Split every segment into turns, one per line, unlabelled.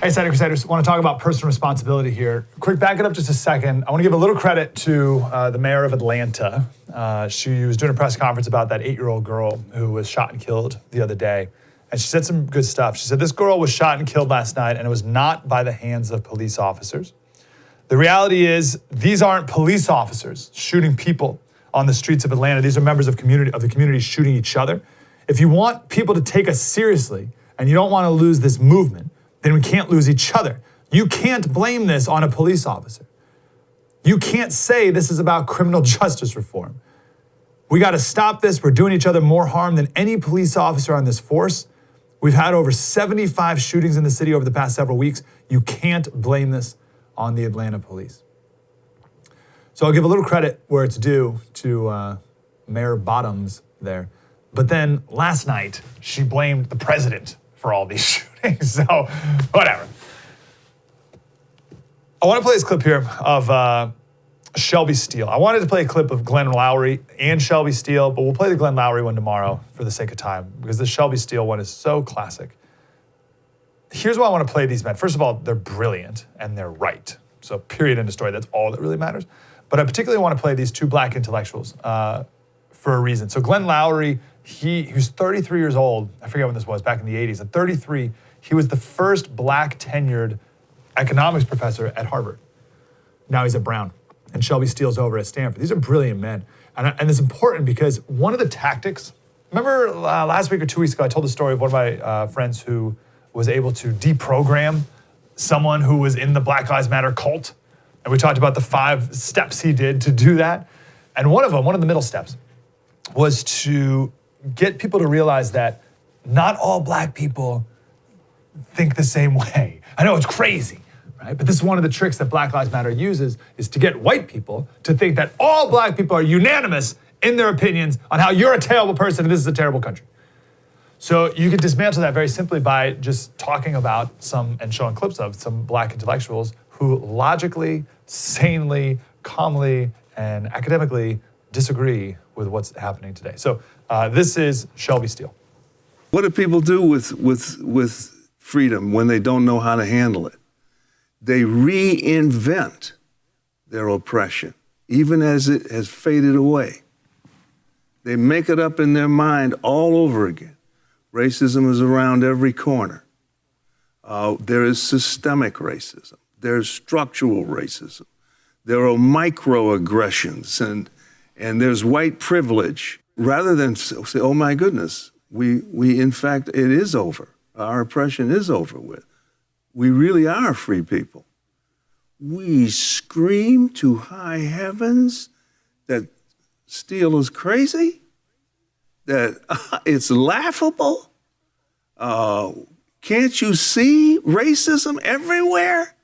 Hey, Slater Crusaders, want to talk about personal responsibility here. Quick, back it up just a second. I want to give a little credit to the mayor of Atlanta. She was doing a press conference about that 8-year-old girl who was shot and killed the other day. And she said some good stuff. She said, this girl was shot and killed last night, and it was not by the hands of police officers. The reality is, these aren't police officers shooting people on the streets of Atlanta. These are members of the community shooting each other. If you want people to take us seriously, and you don't want to lose this movement, then we can't lose each other. You can't blame this on a police officer. You can't say this is about criminal justice reform. We got to stop this. We're doing each other more harm than any police officer on this force. We've had over 75 shootings in the city over the past several weeks. You can't blame this on the Atlanta police. So I'll give a little credit where it's due to Mayor Bottoms there. But then last night, she blamed the president for all these shootings. So whatever. I want to play this clip here of Shelby Steele. I wanted to play a clip of Glenn Lowry and Shelby Steele, but we'll play the Glenn Lowry one tomorrow for the sake of time, because the Shelby Steele one is so classic. Here's why I want to play these men. First of all, they're brilliant and they're right. So period, end of story. That's all that really matters. But I particularly want to play these two black intellectuals for a reason. So Glenn Lowry, he was 33 years old. I forget when this was, back in the 80s. At 33, he was the first black tenured economics professor at Harvard. Now he's at Brown. And Shelby Steele's over at Stanford. These are brilliant men. And it's important because one of the tactics, remember last week or 2 weeks ago, I told the story of one of my friends who was able to deprogram someone who was in the Black Lives Matter cult. And we talked about the 5 steps he did to do that. And one of the middle steps, was to get people to realize that not all black people think the same way. I know it's crazy, right? But this is one of the tricks that Black Lives Matter uses, is to get white people to think that all black people are unanimous in their opinions on how you're a terrible person and this is a terrible country. So you can dismantle that very simply by just talking about and showing clips of some black intellectuals who logically, sanely, calmly, and academically disagree with what's happening today. So this is Shelby Steele.
What do people do with freedom when they don't know how to handle it? They reinvent their oppression, even as it has faded away. They make it up in their mind all over again. Racism is around every corner. There is systemic racism. There's structural racism. There are microaggressions and there's white privilege. Rather than say, oh my goodness, we in fact, it is over. Our oppression is over with. We really are free people. We scream to high heavens that Steele is crazy, that it's laughable. Can't you see racism everywhere?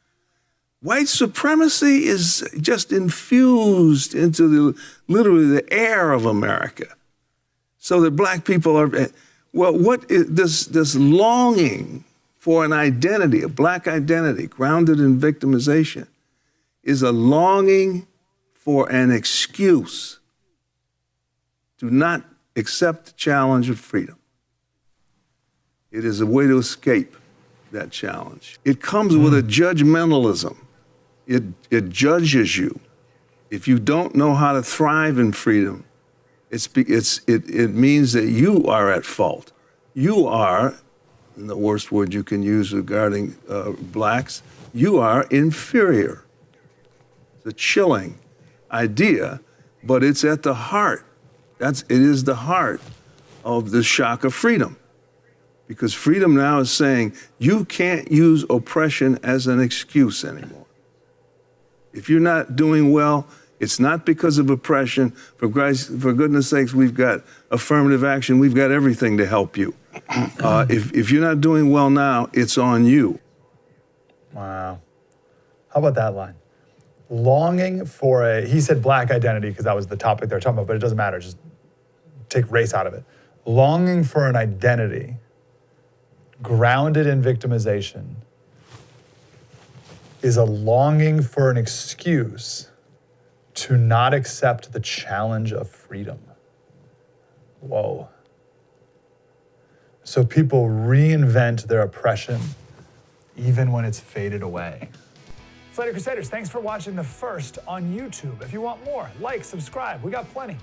White supremacy is just infused into literally the air of America. So that black people are, well, what is this longing for an identity, a black identity grounded in victimization, is a longing for an excuse to not accept the challenge of freedom. It is a way to escape that challenge. It comes with a judgmentalism. It judges you. If you don't know how to thrive in freedom, it means that you are at fault. You are, in the worst word you can use regarding blacks, you are inferior. It's a chilling idea, but it's at the heart. It is the heart of the shock of freedom. Because freedom now is saying you can't use oppression as an excuse anymore. If you're not doing well, it's not because of oppression. For goodness sakes, we've got affirmative action. We've got everything to help you. If you're not doing well now, it's on you.
Wow. How about that line? Longing for he said black identity because that was the topic they were talking about, but it doesn't matter. Just take race out of it. Longing for an identity grounded in victimization is a longing for an excuse to not accept the challenge of freedom. Whoa. So people reinvent their oppression even when it's faded away. Slater Crusaders, thanks for watching the first on YouTube. If you want more, like, subscribe. We got plenty.